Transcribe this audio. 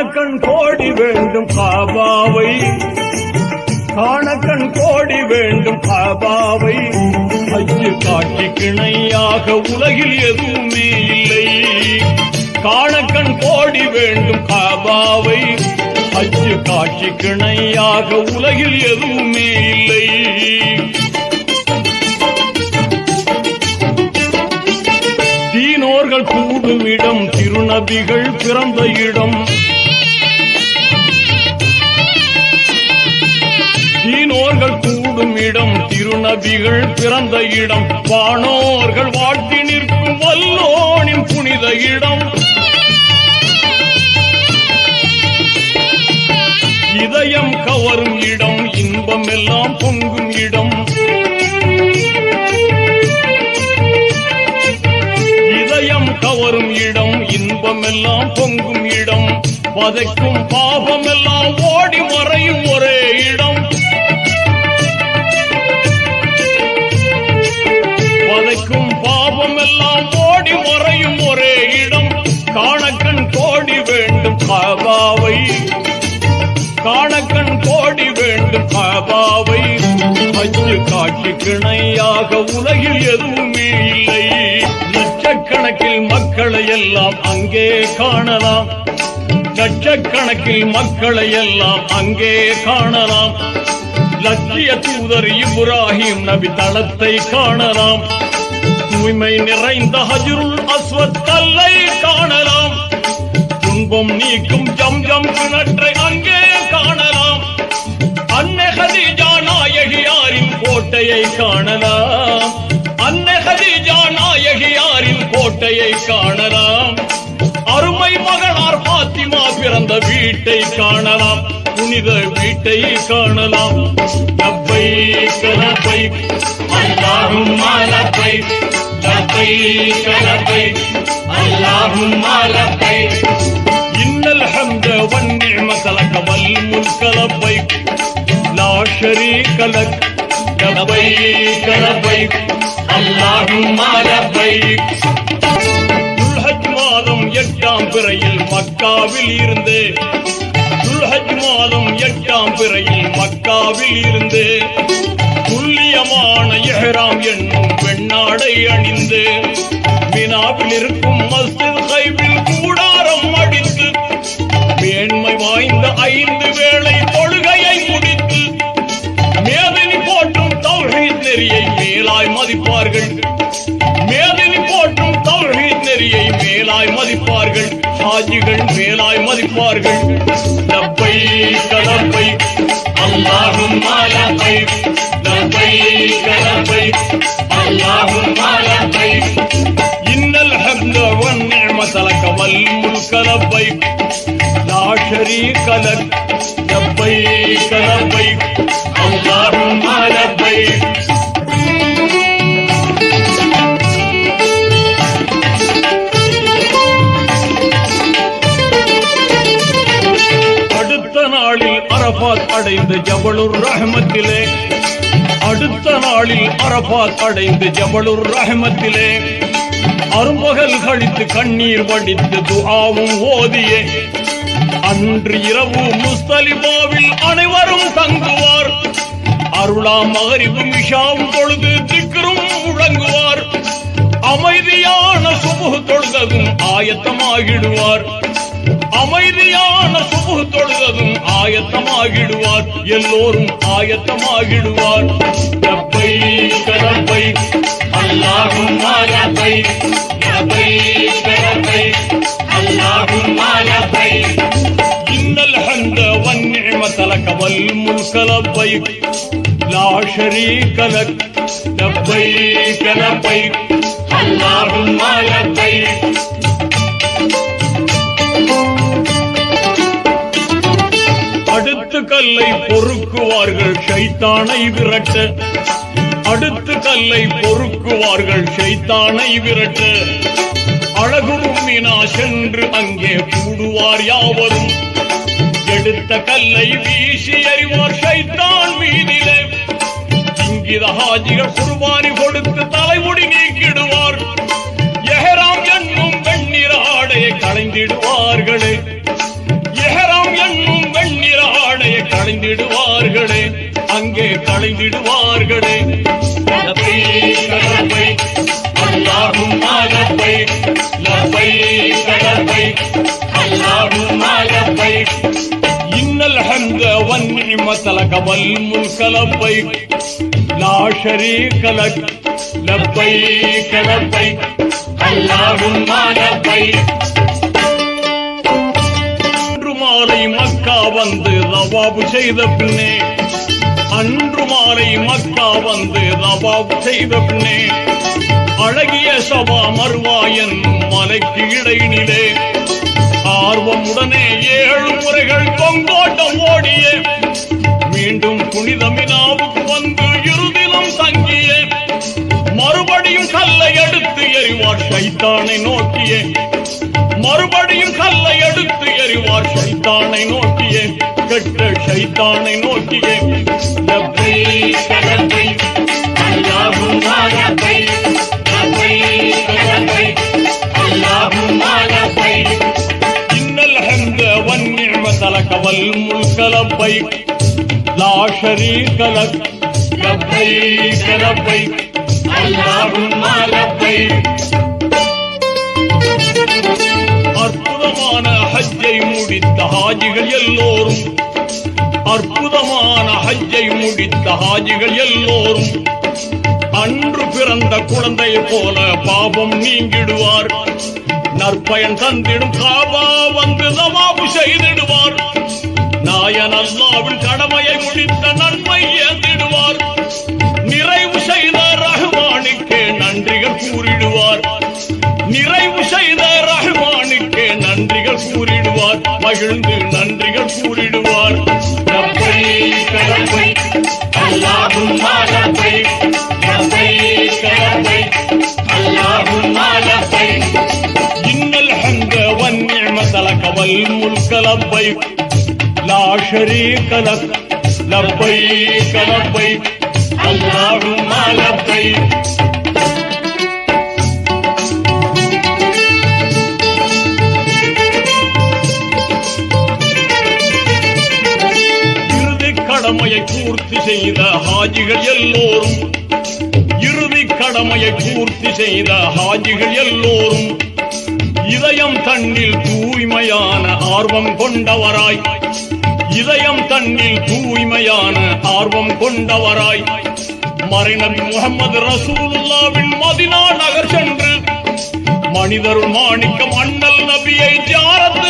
காணக்கண் கோடி வேண்டும் காபாவை, காணக்கண் கோடி வேண்டும் காபாவை. அச்சு காட்சி கிணையாக உலகில் எதுவுமே இல்லை. காணக்கண் கோடி வேண்டும் காபாவை, அச்சு காட்சி கிணையாக உலகில் எதுவுமே இல்லை. தீனோர்கள் கூடும் இடம், திருநபிகள் பிறந்த இடம். தீனோர்கள் கூடும் இடம், திருநபிகள் பிறந்த இடம். வானோர்கள் வாழ்த்தி நிற்கும் வல்லோனின் புனித இடம். இதயம் கவரும் இடம், இன்பம் எல்லாம் பொங்கும் இடம். இதயம் கவரும் இடம், இன்பம் எல்லாம் பொங்கும் இடம். வதைக்கும் பாபம் எல்லாம் ஓடி மறையும் ஒரே இடம். வதைக்கும் பாபம் எல்லாம் ஓடி மறையும் ஒரே இடம். காணக்கண் கோடி வேண்டும் காபாவை, காணக்கண் கோடி வேண்டும் காபாவை. அச்சு காட்சி கிணையாக உலகில் எதுவுமே இல்லை. லட்சக்கணக்கில் மக்களை எல்லாம் அங்கே காணலாம். லட்சக்கணக்கில் மக்களை எல்லாம் அங்கே காணலாம். லட்சிய தூதர் இப்ராஹிம் நபி தளத்தை காணலாம். தூய்மை நிறைந்த ஹஜ்ருல் அஸ்வத் கல்லை காணலாம். துன்பம் நீக்கும் ஜம்ஜம் கிணற்றை அங்கே காணலாம். அன்னை ஹதீஜா நாயகியாரின் கோட்டையை காணலாம். அன்னை ஹதீஜா நாயகியாரின் கோட்டையை காணலாம். அருமை மகனார் பாத்திமா பிறந்த வீட்டை காணலாம். புனித வீட்டை காணலாம். லப்பைக் லப்பைக் அல்லாஹும்ம லப்பைக், லப்பைக் லப்பைக் அல்லாஹும்ம லப்பைக். இன்னல் ஹம்த வன் நிஅமத லக வல் முல்க லப்பைக், லா ஷரீக லக். லப்பைக் லப்பைக் அல்லாஹும்ம லப்பைக். துல்ஹஜ் மாதம் 8ஆம் பிறையில் மக்காவில் இருந்து, துல்ஹஜ் மாதம் 8ஆம் பிறையில் மக்காவில் இருந்து துல்லியமான இஹ்ராம் என்னும் பெண்ணாடை அணிந்து மினாவில் இருக்கும் மஸ்ஜித் கைபில் கூடாரம் அடித்து மேன்மை வாய்ந்த 5 வேளை தொழுகையை முடித்து மேதினி போற்றும் தௌஹீத் நெறியை மேலாய் மதிப்பார்கள். மேதினி போற்றும் தௌஹீத் நெறியை மேலாய் மதிப்பார்கள். ஹாஜிகள் மேலாய் மதிப்பார்கள். லப்பைக் லப்பைக் அல்லாஹும்ம லப்பைக், லப்பைக் லப்பைக் அல்லாஹும்ம லப்பைக். இன்னல் ஹம்த வன் நிஅமத லக வல் முல்க லப்பைக், லா ஷரீக லக். லப்பைக் லப்பைக் அல்லாஹும்ம லப்பைக். அரபாத் அடைந்து ஜபலுர் ரஹ்மத்திலே, அடுத்த நாளில் அரபாத் அடைந்து ஜபலுர் ரஹ்மத்திலே அரும்பகல் கழித்து கண்ணீர் வடித்து துஆவும் ஓதியே அன்று இரவு முஸ்தலிபாவில் அனைவரும் தங்குவார். அருளாம் மகரிபும் இஷாவும் தொழுது திக்ரும் முழங்குவார். அமைதியான சுபுஹ் தொழுததும் ஆயத்தமாகிடுவார். அமைதியான சுபுஹ் தொழுததும் ஆயத்தமாகிடுவார். எல்லோரும் ஆயத்தமாகிடுவார். லப்பைக் லப்பைக் அல்லாஹும்ம லப்பைக், லப்பைக் லப்பைக் அல்லாஹும்ம லப்பைக். இன்னல் ஹம்த வன் நிஅமத லக வல் முல்க லப்பைக், லா ஷரீக லக். லப்பைக் லப்பைக் அல்லாஹும்ம லப்பைக். அடுத்து கல்லை பொறுக்குவார்கள் ஷைத்தானை விரட்ட. அடுத்து கல்லை பொறுக்குவார்கள் ஷைத்தானை விரட்ட. அழகும் மினா சென்று அங்கே கூடுவார் யாவரும். எடுத்த கல்லை வீசி எறிவார் ஷைத்தான் மீதிலே. இங்கித ஹாஜிகள் குர்பானி கொடுத்து தலைமுடி நீக்கிடுவார். எஹ்ராம் என்னும் வெண்ணிற ஆடையை களைந்திடுவார்களே. விடுவார்களே, அங்கே களைந்திடுவார்களே. லப்பைக் லப்பைக் அல்லாஹும்ம லப்பைக், லப்பைக் லப்பைக் அல்லாஹும்ம லப்பைக். இன்னல் ஹம்த வன்னிஅமத லக வல் முல்க லப்பைக், லா ஷரீக லக். லப்பைக் லப்பைக் அல்லாஹும்ம லப்பைக். மாலை மக்கா வந்து தவாப் செய்த பின்னே, அன்று மாலை மக்கா வந்து தவாப் செய்த பின்னே, அழகிய சபா மர்வா என்னும் மலைக்கு இடையினிலே ஆர்வமுடனே 7 முறைகள் கொங்கோட்டம் ஓடிய, மீண்டும் புனித மினாவுக்கு வந்து இறுதிலும் தங்கிய, மறுபடியும் கல்லை எடுத்து எறிவார் ஷைத்தானை நோக்கிய, மறுபடியும் கல்லை எடுத்து எறிவார் ஷைத்தானை நோக்கிய, கெட்ட ஷைத்தானை நோக்கிய. லப்பைக் லப்பைக் அல்லாஹும்ம லப்பைக், லப்பைக் லப்பைக் அல்லாஹும்ம லப்பைக். இன்னல் ஹம்த வன்னிஅமத லக வல் முல்க லப்பைக், லா ஷரீக லக். லப்பைக் லப்பைக் அல்லாஹும்ம லப்பைக். அற்புதமான ஹஜ்ஜை முடித்த ஹாஜிகள் எல்லோரும், அற்புதமான ஹஜ்ஜை முடித்த ஹாஜிகள் எல்லோரும் அன்று பிறந்த குழந்தை போல பாவம் நீங்கிடுவார், நற்பயன் தந்திடும் காபா வந்து தவாப் செய்திடுவார், நாயன் அல்லாஹ்வின் கடமையை முடித்த நன்மை ஏந்திடுவார், நிறைவு செய்த ரஹ்மானுக்கே நன்றிகள் கூறிடுவார், நிறைவு செய்த ரஹ்மானுக்கே நன்றிகள் கூறிடுவார், மகிழ்ந்து நன்றிகள் கூறிடுவார். லப்பைக் லப்பைக் அல்லாஹும்ம லப்பைக், லப்பைக் லப்பைக் அல்லாஹும்ம லப்பைக். இன்னல் ஹம்த வன்னிஅமத லக வல் முல்க லப்பைக், லா ஷரீக லக். லப்பைக் லப்பைக் அல்லாஹும்ம லப்பைக். கடமையை பூர்த்தி செய்த ஹாஜிகள் எல்லோரும், இறுதி கடமையை பூர்த்தி செய்த ஹாஜிகள் எல்லோரும் இதயம் தன்னில் தூய்மையான ஆர்வம் கொண்டவராய், இதயம் தன்னில் தூய்மையான ஆர்வம் கொண்டவராய் மறைநபி முஹம்மது ரசூலுல்லாஹ்வின் மதீனா நகர் சென்று மனிதருள் மாணிக்கம் அண்ணல் நபியை ஜியாரத்